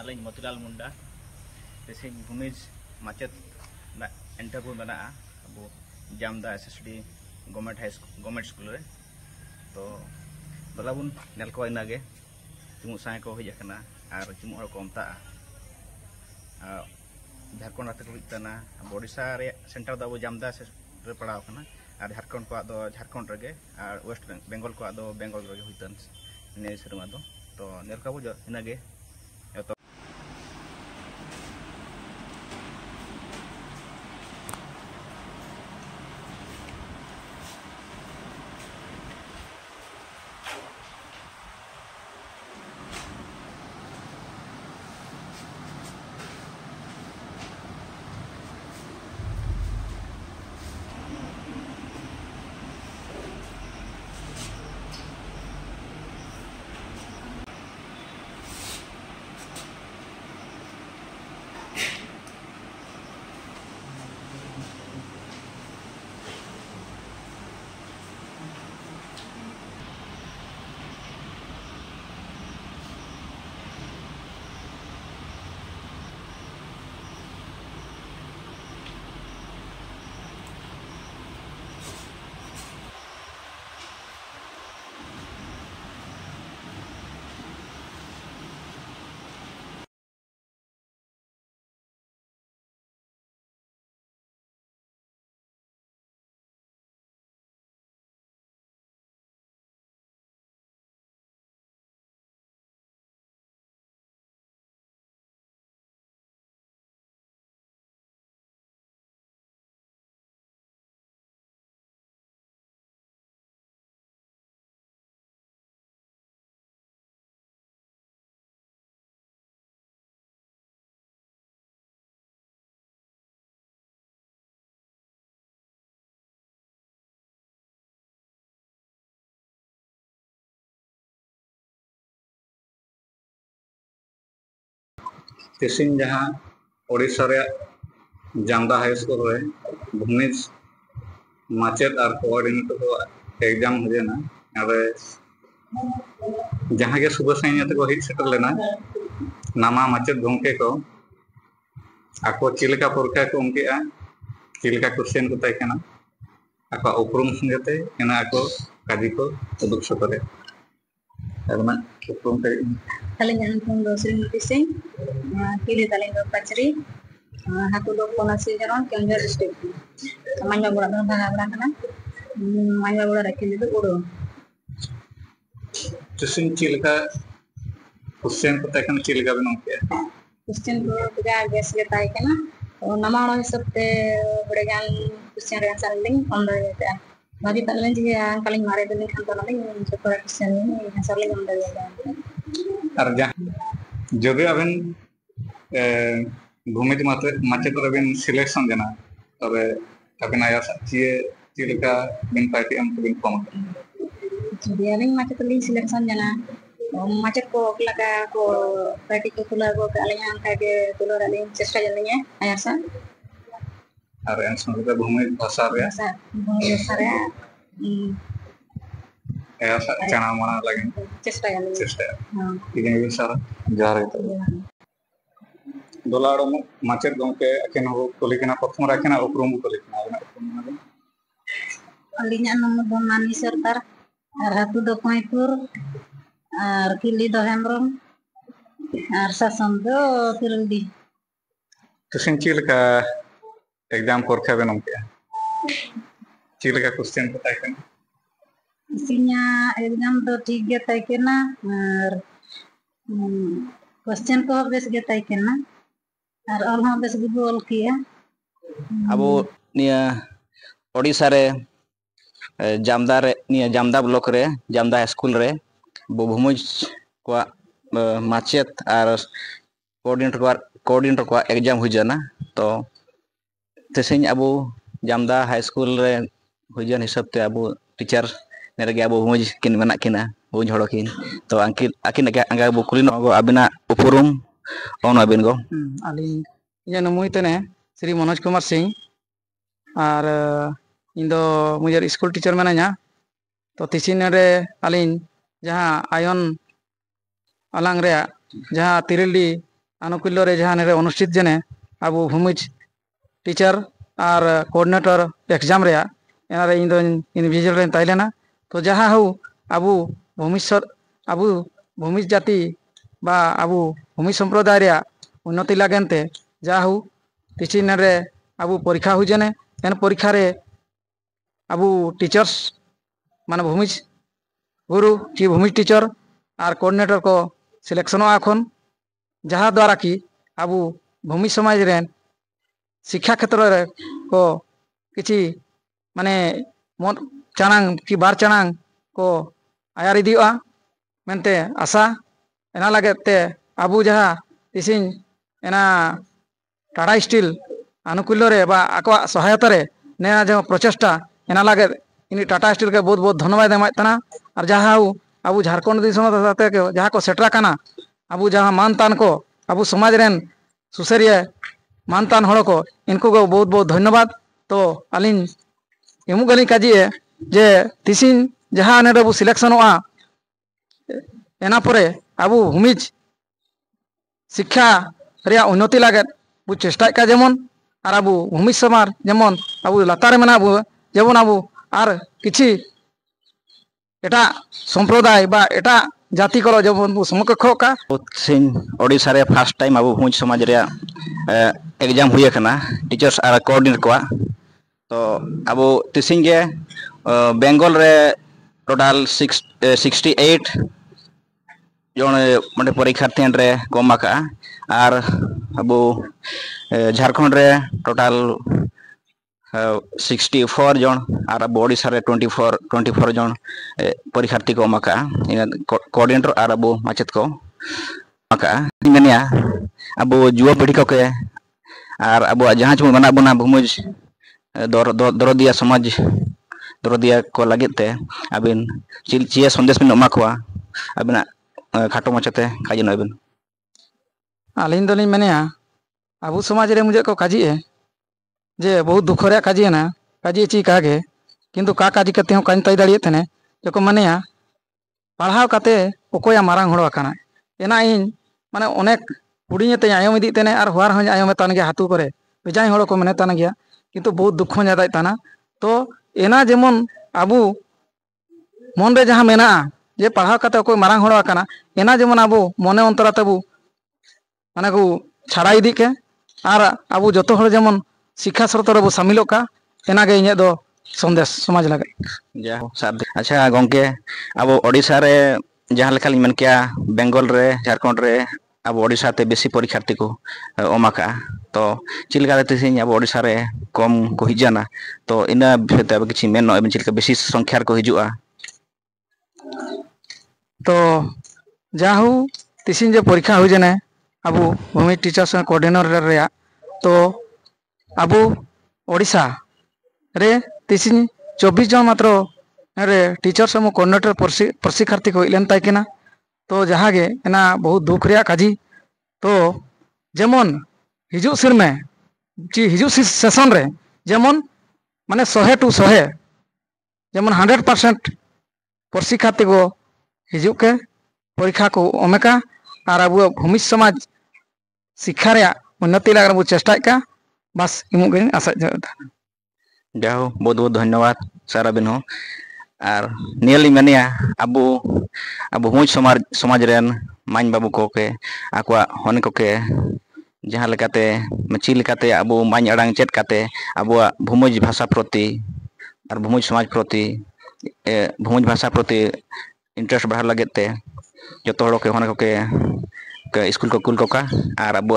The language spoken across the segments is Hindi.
Aling Motilal Munda Tesing Bumij Macet Interview Mana Abu Jamda SSD Government High School Government School re to balabun nel ko inage timu sai ko hijakana ar timu ko omta Jharkhand ate ko itana Odisha re center da Abu Jamda re padaw kana ar Jharkhand ko do Jharkhand rege ar West Bengal ko do Bengal rege huitan ne serma do to nel ko jo inage Tesing jaha Odisha re Jamda High School re Bhumij Macet ar coordinator ko exam hujena abe jaha ge subah sain ate ko hit setel lena nama Macet gomke ko ako chileka porka ko unkea chileka question ko tai kana ako uprum singate ena ako kaji ko uduk sotore adama uprum kai Talingan pun dosen pising, kiri talingan pacari, hatu dok ponasi jalan Keonjhar district. Manja bulan bulan bahasa kana, manja bulan rakyat itu udah. Tesing chileka question ko tai kana chileka benong ke Question ko juga guess kita kana, nama orang sebte berjalan question yang saling onder ya. Bagi talingan juga paling mare dengan kantor nanti sekolah question ini saling onder ya. Arja joge aben Bhumij Macet aben selection jana tabe aben aya chileka ben party am ben pom jadi aling macet aling selection jana macet ko kelaka ko party ko tula ko aling ang kage tulor aling cesta jalanya ayasa ar yang semoga Bhumij pasar ya ayasa chana mana lagi cesta ini bisa jar itu dolaro Macet gomke aken ho kolikena prothom rakena uprum kolikena alinya nomor domani sertar ar hatu do poipur ar kili do hemrom ar sasam do tiruldi Tesing chileka exam porkha benom ke chileka question ko tai kana isinya exam do ठीक ge tai kena ar question ko bes ge tai kena ar all ha bes ge bol kiya Abu nia Odisha re Jamda re nia Jamda block re Jamda High School re Bhumij ko Macet ar coordinator ko exam hujana to tesing Abu Jamda High School re hujan hisab te Abu teacher nerege Abu Bhumij kin menak kina buñ horokin to akin anga bu kulino go abina upurum on abin go ali ᱤᱧᱟᱹᱜ ᱧᱩᱛᱩᱢ ᱦᱩᱭᱩᱜ ᱠᱟᱱᱟ ᱥᱨᱤ ᱢᱚᱱᱳᱡ ᱠᱩᱢᱟᱨ ᱥᱤᱝ ᱟᱨ ᱤᱧ ᱫᱚ ᱢᱩᱡᱟᱨ ᱥᱠᱩᱞ ᱴᱤᱪᱟᱨ ᱢᱤᱱᱟᱹᱧᱟ ᱛᱚ ᱛᱤᱥᱤᱱ ᱨᱮ ᱟᱹᱞᱤᱧ ᱡᱟᱦᱟᱸ ᱟᱭᱚᱱ ᱟᱞᱟᱝ ᱨᱮᱭᱟᱜ ᱡᱟᱦᱟᱸ ᱛᱤᱨᱤᱞᱰᱤ आनुकूल्य रे जहां ने अनुष्ठित जने अब भूमिज टीचर और कोऑर्डिनेटर एग्जाम रे एना रे इन दो इनविजिल रे ताइलेना तो जहां हो अब भूमिश्वर अब भूमिज जाति बा अब भूमि संप्रदाय रे उन्नति लागेनते जा हो तिचिन रे अब परीक्षा हो जने एन परीक्षा रे अब टीचर्स माने भूमिज गुरु की भूमिज टीचर और कोऑर्डिनेटर को सिलेक्शन आखन जहाँ द्वारा कि अब भूमि समाज रे शिक्षा क्षेत्र रे को किछि माने मन चाणांग कि बार चाणांग को आयार इदियोआ मेनते आशा एना लागते अब जहाँ तिसिन एना टाटा स्टील आनुकूल्य रे बा आको सहायता रे नेना जो प्रचेष्टा एना लागे इन टाटा स्टील के बहुत बहुत धन्यवाद एमातना और जहाँ अब झारखंड दिसम के जहाँ को सेटरा काना अब जहाँ मानतान को अब समाज रेन सुसरिया मानतान हड़ को इनको को बहुत बहुत धन्यवाद तो अलिन एमुगली काजिए जे तिसिन जहाँ ने अब सिलेक्शन एना परे अब भूमिज शिक्षा रे उन्नति लागे बु चेष्टा का जेमन और अब भूमिज समाज जेमन अब लातार मेना जेमन अब और किछि एटा संप्रदाय बा एटा जाति को जेमन समकक्ष का सिंह ओडिशा रे फर्स्ट टाइम अब भूमिज समाज रे एग्जाम हुई कना टीचर्स और कोऑर्डिनेटर को तो अब तिसिंग गे बेंगल रे टोटल 68 जन माने परीक्षार्थी रे कम का और अब झारखंड रे टोटल 64 जन और अब ओडिशा रे 24 जन परीक्षार्थी को अमाका कोऑर्डिनेटर और अब माचेत को अमाका मेनिया अब युवा पीढ़ी को के और अब जहाँ चुन बना बना भूमिज दरदिया समाज दरदिया को लगते अबिन चिया संदेश बिन अमा को अबिना खाटो मचते काजिन अबिन आलिन दलिन मेनिया अब समाज रे मुझे को काजी है जे बहुत दुख रे काजी है ना काजी ची कागे किंतु का काजी करते हो काइन तई दाड़िए थने जो माने पढ़ाव काते ओकोया मारांग हड़ आकाना एना इन माने अनेक हुडिंग ते आयम इदी तेने और हुआर हन आयम तान गया हातू करे बेजाय हड़ को मने तान गया किंतु बहुत दुख जादा ताना तो एना जेमन आबू मन रे जहां मेना जे पढ़ाव काते ओको मारांग हड़ आकाना एना जेमन आबू मने अंतरा तबू माने को छाड़ा इदी के और आबू जतो हड़ जेमन शिक्षा स्रोत रे शामिल का एना गे इने दो संदेश समाज लगे जा अच्छा गंके अब ओडिशा रे जहाँ लेखा मन किया बेंगल रे झारखंड रे अब ओडिशा ते बेसी परीक्षार्थी को अमाका तो चिलका तिसिन अब ओडिशा रे कम को हिजाना तो इना विषय अब किछि मेन एबन चिलका बेसी संख्या को हिजुआ तो जाहू तिसिन जे परीक्षा हो जने अब भूमि टीचर्स कोऑर्डिनेटर रे तो अब ओडिशा रे तिसिन 24 जन मात्र रे टीचर्स और कोऑर्डिनेटर प्रशिक्षार्थी को इलेन ताइकेना तो जहाँ गे एना बहुत दुख रे काजी तो जेमन हिजु सिर में जी हिजु सेशन रे जेमन माने 100 टू 100 जेमन 100% प्रशिक्षार्थी को हिजु के परीक्षा को ओमेका और अब भूमि समाज शिक्षा रे उन्नति लगा वो चेष्टा का बस इमु गे आशा जाओ बहुत बहुत धन्यवाद सारा बिन हो और नियली मेनिया अब भूमिज समाज रेन माइन बाबू को के आकुआ हन को के जहाँ लेकाते ची लेकाते अब माइन अड़ांग चेत काते अब भूमिज भाषा प्रति और भूमिज समाज प्रति भूमिज भाषा प्रति इंटरेस्ट बढ़ा लगते जो हड़ के हन को के स्कूल को कुल को का और अब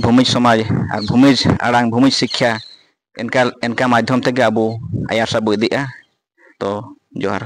भूमिज समाज और भूमिज अड़ांग भूमिज शिक्षा इनका माध्यम तक अब आयार सब इदिया तो जोहार।